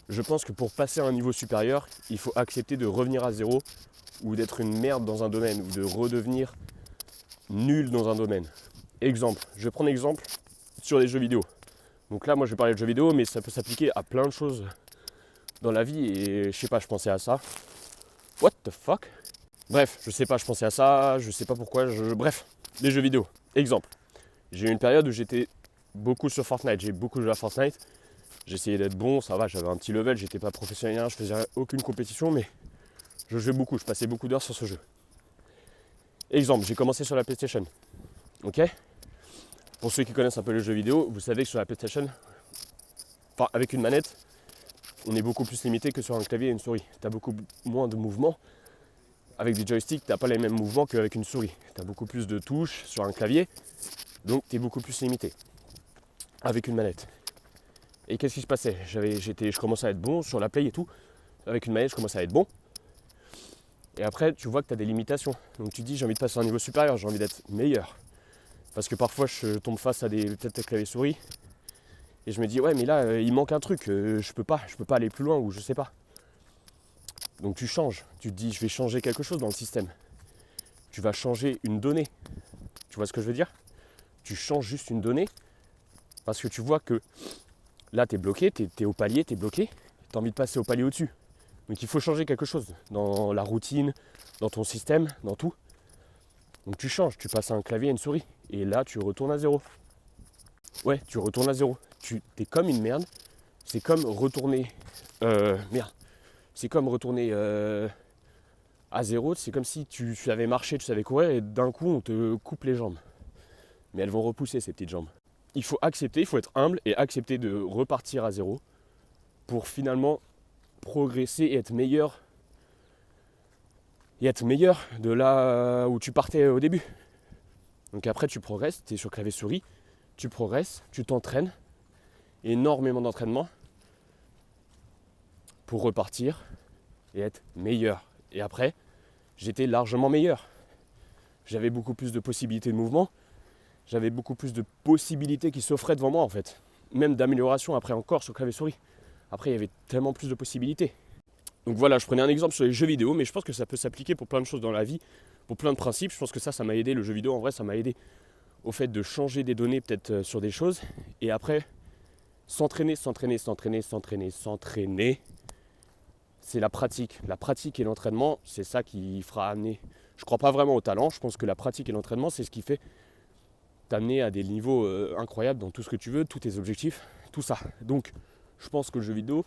Je pense que pour passer à un niveau supérieur, il faut accepter de revenir à zéro ou d'être une merde dans un domaine ou de redevenir nul dans un domaine. Exemple, je vais prendre exemple sur les jeux vidéo. Donc là, moi je vais parler de jeux vidéo, mais ça peut s'appliquer à plein de choses dans la vie et je sais pas, je pensais à ça. What the fuck? Bref, je sais pas, je pensais à ça, je sais pas pourquoi, bref, les jeux vidéo. Exemple, j'ai eu une période où j'étais beaucoup sur Fortnite, j'ai beaucoup joué à Fortnite. J'essayais d'être bon, ça va, j'avais un petit level, j'étais pas professionnel, je faisais aucune compétition, mais je jouais beaucoup, je passais beaucoup d'heures sur ce jeu. Exemple, j'ai commencé sur la PlayStation. Ok? Pour ceux qui connaissent un peu les jeux vidéo, vous savez que sur la PlayStation, enfin avec une manette, on est beaucoup plus limité que sur un clavier et une souris. Tu as beaucoup moins de mouvements. Avec des joysticks, tu n'as pas les mêmes mouvements qu'avec une souris. Tu as beaucoup plus de touches sur un clavier, donc tu es beaucoup plus limité avec une manette. Et qu'est-ce qui se passait? Je commençais à être bon sur la play et tout. Avec une manette, je commençais à être bon. Et après, tu vois que tu as des limitations. Donc tu te dis, j'ai envie de passer à un niveau supérieur, j'ai envie d'être meilleur. Parce que parfois, je tombe face à peut-être clavier souris. Et je me dis, ouais, mais là, il manque un truc. Je peux pas aller plus loin ou je sais pas. Donc tu changes. Tu te dis, je vais changer quelque chose dans le système. Tu vas changer une donnée. Tu vois ce que je veux dire? Tu changes juste une donnée parce que tu vois que là, tu es bloqué, tu es au palier, tu es bloqué. Tu as envie de passer au palier au-dessus. Donc il faut changer quelque chose dans la routine, dans ton système, dans tout. Donc tu changes, tu passes à un clavier et une souris. Et là, tu retournes à zéro. Ouais, tu retournes à zéro. Tu es comme une merde. C'est comme retourner... merde. C'est comme retourner à zéro. C'est comme si tu savais marcher, tu savais courir et d'un coup, on te coupe les jambes. Mais elles vont repousser, ces petites jambes. Il faut accepter, il faut être humble et accepter de repartir à zéro pour finalement progresser et être meilleur. Et être meilleur de là où tu partais au début. Donc après, tu progresses, tu es sur clavier souris, tu progresses, tu t'entraînes. Énormément d'entraînement pour repartir et être meilleur. Et après, j'étais largement meilleur. J'avais beaucoup plus de possibilités de mouvement. J'avais beaucoup plus de possibilités qui s'offraient devant moi en fait. Même d'amélioration après encore sur clavier souris. Après, il y avait tellement plus de possibilités. Donc voilà, je prenais un exemple sur les jeux vidéo, mais je pense que ça peut s'appliquer pour plein de choses dans la vie, pour plein de principes. Je pense que ça m'a aidé, le jeu vidéo en vrai, ça m'a aidé au fait de changer des données peut-être sur des choses. Et après, s'entraîner. C'est la pratique. La pratique et l'entraînement, c'est ça qui fera amener. Je ne crois pas vraiment au talent. Je pense que la pratique et l'entraînement, c'est ce qui fait t'amener à des niveaux incroyables dans tout ce que tu veux, tous tes objectifs, tout ça. Donc, je pense que le jeu vidéo,